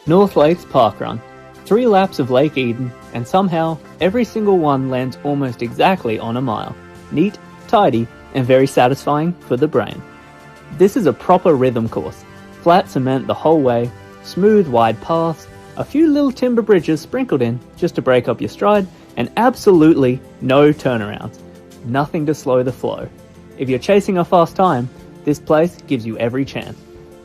Northlakes Parkrun. 3 laps of Lake Eden, and somehow every single one lands almost exactly on a mile. Neat, tidy, and very satisfying for the brain. This is a proper rhythm course. Flat cement the whole way, smooth wide paths, a few little timber bridges sprinkled in just to break up your stride, and absolutely no turnarounds. Nothing to slow the flow. If you're chasing a fast time, this place gives you every chance.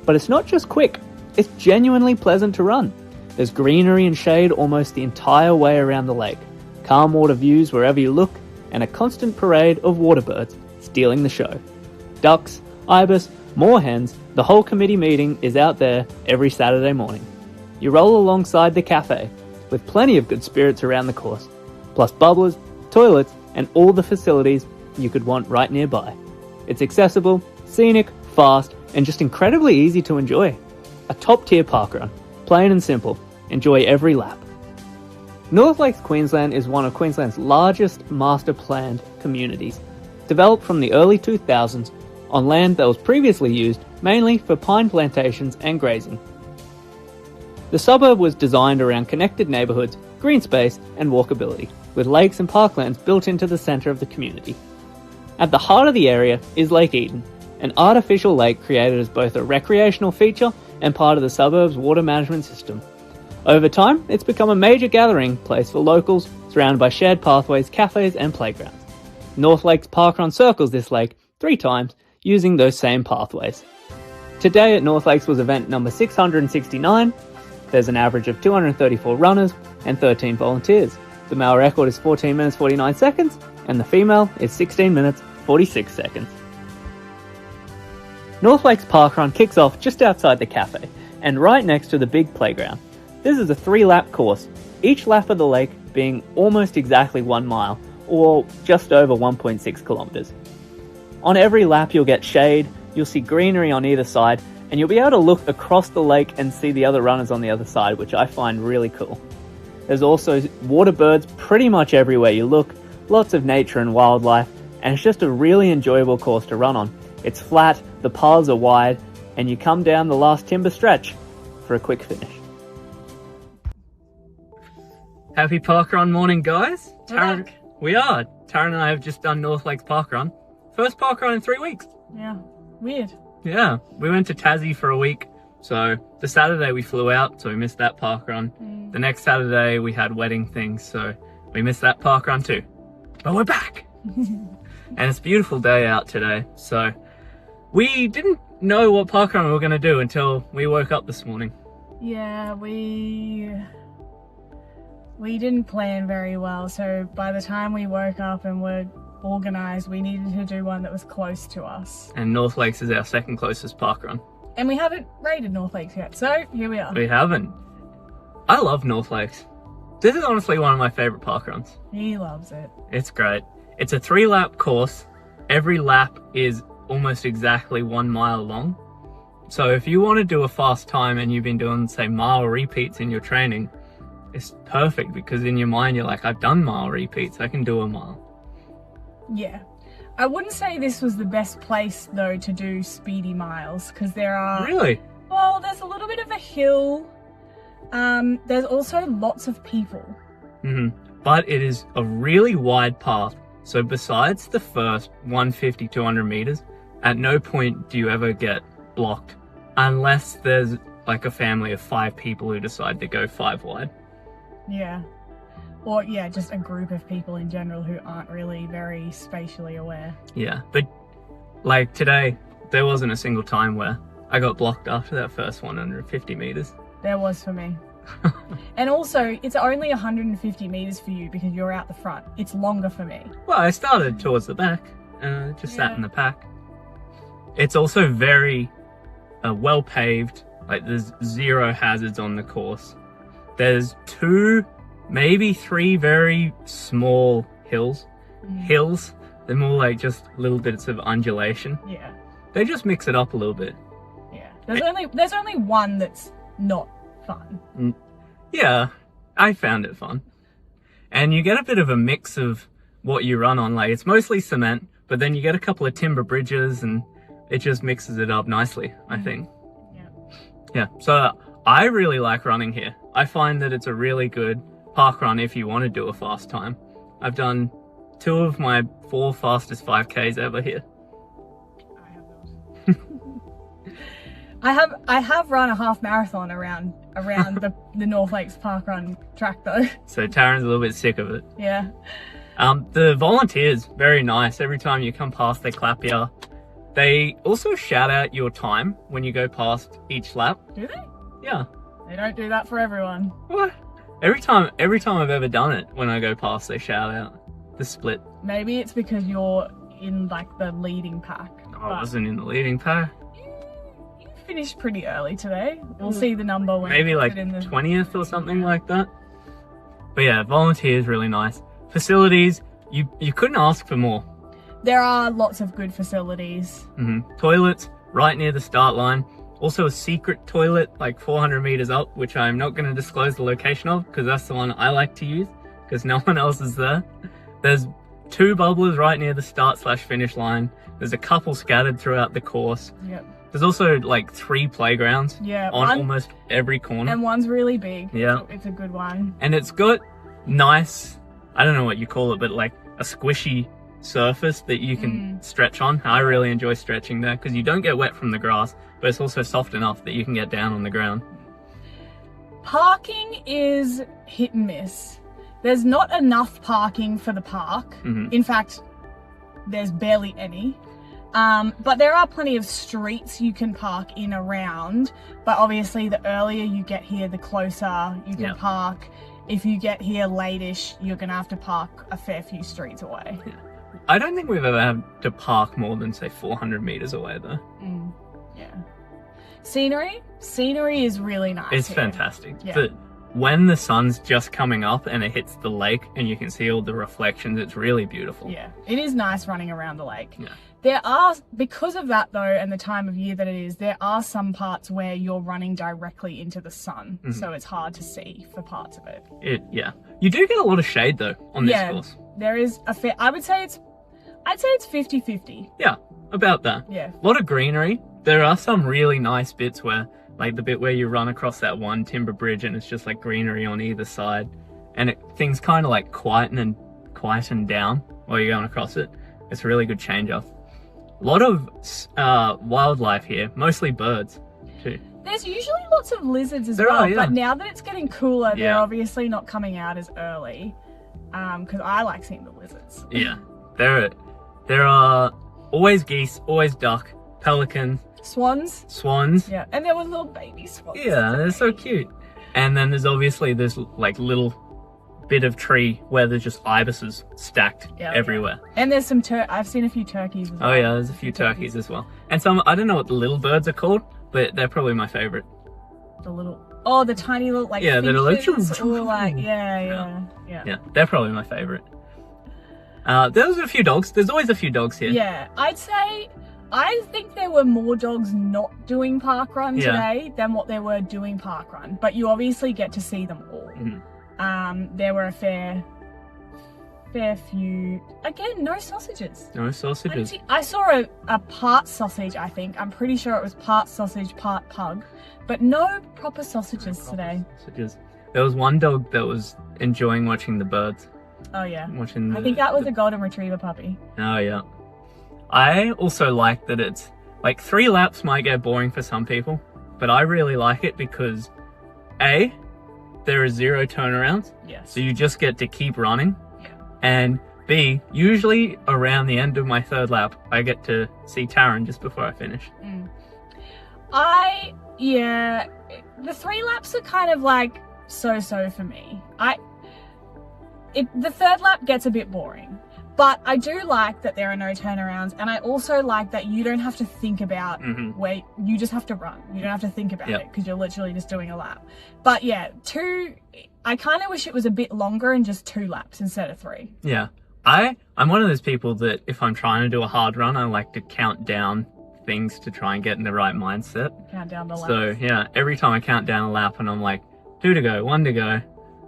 But it's not just quick, it's genuinely pleasant to run. There's greenery and shade almost the entire way around the lake, calm water views wherever you look, and a constant parade of waterbirds stealing the show. Ducks, ibis, moorhens, the whole committee meeting is out there every Saturday morning. You roll alongside the cafe, with plenty of good spirits around the course, plus bubblers, toilets, and all the facilities you could want right nearby. It's accessible, scenic, fast, and just incredibly easy to enjoy. A top-tier parkrun, plain and simple. Enjoy every lap. Northlakes Queensland is one of Queensland's largest master-planned communities, developed from the early 2000s on land that was previously used mainly for pine plantations and grazing. The suburb was designed around connected neighbourhoods, green space, and walkability, with lakes and parklands built into the centre of the community. At the heart of the area is Lake Eden, an artificial lake created as both a recreational feature and part of the suburb's water management system. Over time, it's become a major gathering place for locals, surrounded by shared pathways, cafes, and playgrounds. Northlakes Parkrun circles this lake 3 times, using those same pathways. Today at Northlakes was event number 669. There's an average of 234 runners and 13 volunteers. The male record is 14 minutes 49 seconds, and the female is 16 minutes 46 seconds. Northlakes Parkrun kicks off just outside the cafe, and right next to the big playground. This is a 3-lap course, each lap of the lake being almost exactly 1 mile, or just over 1.6 kilometres. On every lap you'll get shade, you'll see greenery on either side, and you'll be able to look across the lake and see the other runners on the other side, which I find really cool. There's also water birds pretty much everywhere you look, lots of nature and wildlife, and it's just a really enjoyable course to run on. It's flat, the paths are wide, and you come down the last timber stretch for a quick finish. Happy parkrun morning, guys. Tarran, we are. Tarran and I have just done Northlakes Parkrun. First parkrun in 3 weeks. Yeah, weird. Yeah, we went to Tassie for a week. So the Saturday we flew out, so we missed that parkrun. The next Saturday we had wedding things, so we missed that parkrun too. But we're back! And it's a beautiful day out today, so we didn't know what parkrun we were going to do until we woke up this morning. Yeah, we didn't plan very well, so by the time we woke up and were organised, we needed to do one that was close to us. And Northlakes is our second closest parkrun. And we haven't raided Northlakes yet, so here we are. We haven't. I love Northlakes. This is honestly one of my favourite parkruns. He loves it. It's great. It's a 3-lap course. Every lap is almost exactly 1 mile long. So if you want to do a fast time and you've been doing, say, mile repeats in your training, it's perfect because in your mind you're like, I've done mile repeats, I can do a mile. Yeah. I wouldn't say this was the best place though to do speedy miles because there are... Really? Well, there's a little bit of a hill. There's also lots of people. But it is a really wide path. So besides the first 150, 200 meters, at no point do you ever get blocked unless there's like a family of 5 people who decide to go 5 wide. Yeah. Or yeah, just a group of people in general who aren't really very spatially aware. Yeah, but like today, there wasn't a single time where I got blocked after that first 150 meters. There was for me. And also, it's only 150 meters for you because you're out the front. It's longer for me. Well, I started towards the back and just sat in the pack. It's also very well paved. Like there's 0 hazards on the course. There's 2, maybe 3 very small hills. Hills, they're more like just little bits of undulation. Yeah. They just mix it up a little bit. Yeah. There's only one that's not fun. Yeah, I found it fun. And you get a bit of a mix of what you run on. Like it's mostly cement, but then you get a couple of timber bridges and it just mixes it up nicely, I think. Yeah. So I really like running here. I find that it's a really good park run if you want to do a fast time. I've done 2 of my 4 fastest 5Ks ever here. I have not. I have run a half marathon around the Northlakes Parkrun track though. So Tarran's a little bit sick of it. Yeah. The volunteers, very nice. Every time you come past, they clap you. They also shout out your time when you go past each lap. Do they? Yeah. They don't do that for everyone. What? Every time I've ever done it, when I go past, they shout out the split. Maybe it's because you're in like the leading pack. I wasn't in the leading pack. You finished pretty early today. We'll see the number when maybe you like put it in the 20th or something like that. But yeah, volunteers really nice. Facilities, you couldn't ask for more. There are lots of good facilities. Toilets right near the start line. Also a secret toilet like 400 meters up, which I'm not going to disclose the location of because that's the one I like to use because no one else is there. There's 2 bubblers right near the start/finish line. There's a couple scattered throughout the course. Yep. There's also like 3 playgrounds on almost every corner. And one's really big. Yeah. It's a good one. And it's got nice, I don't know what you call it, but like a squishy surface that you can stretch on. I really enjoy stretching there because you don't get wet from the grass, but it's also soft enough that you can get down on the ground. Parking is hit and miss. There's not enough parking for the park. In fact, there's barely any. But there are plenty of streets you can park in around, but obviously the earlier you get here, the closer you can park. If you get here late-ish, you're gonna have to park a fair few streets away. Yeah. I don't think we've ever had to park more than say 400 meters away though. Yeah. Scenery is really nice. It's here. Fantastic. Yeah. But when the sun's just coming up and it hits the lake and you can see all the reflections, it's really beautiful. Yeah, it is nice running around the lake. Yeah. There are, because of that though, and the time of year that it is, there are some parts where you're running directly into the sun, so it's hard to see for parts of it. Yeah. You do get a lot of shade though on this course. There is a fair, I'd say it's 50-50. Yeah, about that. Yeah. A lot of greenery. There are some really nice bits where, like the bit where you run across that one timber bridge and it's just like greenery on either side. And things kind of like quieten down while you're going across it. It's a really good change up. A lot of wildlife here, mostly birds too. There's usually lots of lizards as well, but now that it's getting cooler, they're obviously not coming out as early. Because I like seeing the lizards. Yeah, there are always geese, always duck, pelicans, swans. Yeah, and there were little baby swans. Yeah, they're so cute. And then there's obviously this like little bit of tree where there's just ibises stacked everywhere. Yeah. And there's some I've seen a few turkeys as well. Oh yeah, there's a few turkeys as well. And some, I don't know what the little birds are called, but they're probably my favorite. The tiny little like they're like, or like yeah, they're probably my favorite. There's a few dogs. There's always a few dogs here. Yeah, I think there were more dogs not doing parkrun today than what there were doing parkrun, but you obviously get to see them all. There were a fair few. Again, no sausages. No sausages. I saw a part sausage, I think. I'm pretty sure it was part sausage, part pug, but no proper sausages today. There was one dog that was enjoying watching the birds. Oh yeah. I think that was a golden retriever puppy. Oh yeah. I also like that it's like 3 laps might get boring for some people, but I really like it because A, there are 0 turnarounds. Yes. So you just get to keep running. Yeah. And B, usually around the end of my 3rd lap, I get to see Tarran just before I finish. The 3 laps are kind of like so for me. The 3rd lap gets a bit boring. But I do like that there are no turnarounds, and I also like that you don't have to think about where you just have to run. You don't have to think about it because you're literally just doing a lap. But yeah, I kind of wish it was a bit longer and just 2 laps instead of 3. Yeah, I'm one of those people that if I'm trying to do a hard run, I like to count down things to try and get in the right mindset. Count down the laps. So yeah, every time I count down a lap and I'm like 2 to go, 1 to go,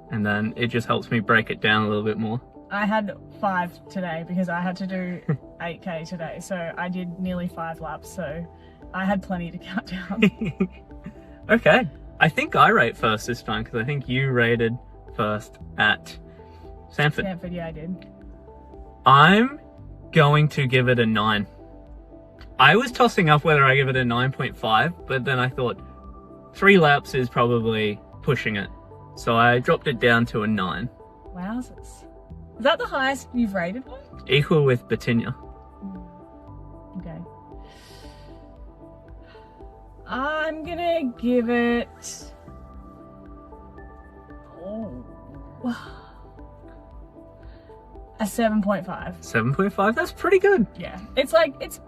and then it just helps me break it down a little bit more. I had 5 today because I had to do 8K today, so I did nearly 5 laps, so I had plenty to count down. Okay, I think I rate first this time because I think you rated first at Sanford. Sanford, yeah, I did. I'm going to give it a 9. I was tossing up whether I give it a 9.5, but then I thought 3 laps is probably pushing it. So I dropped it down to a 9. Wowzers. Is that the highest you've rated one? Equal with Batinia. Okay. I'm gonna give it... a 7.5. 7.5? That's pretty good. Yeah. It's like, it's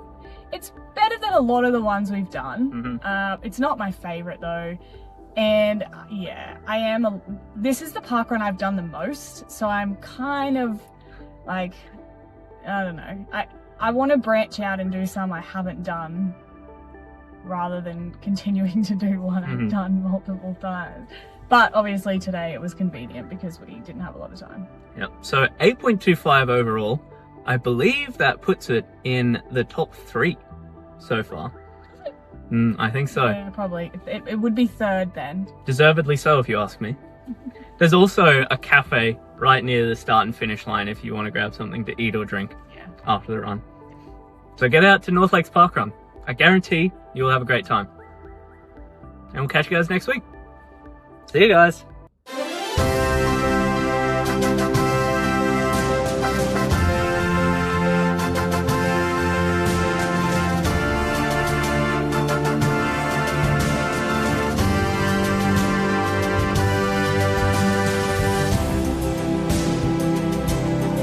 better than a lot of the ones we've done. It's not my favorite though. And yeah, this is the parkrun I've done the most. So I'm kind of like, I don't know. I want to branch out and do some I haven't done rather than continuing to do one I've done multiple times. But obviously today it was convenient because we didn't have a lot of time. Yep. So 8.25 overall. I believe that puts it in the top 3 so far. I think so. Yeah, probably. It would be 3rd then. Deservedly so, if you ask me. There's also a cafe right near the start and finish line if you want to grab something to eat or drink after the run. So get out to Northlakes Parkrun. I guarantee you'll have a great time. And we'll catch you guys next week. See you guys.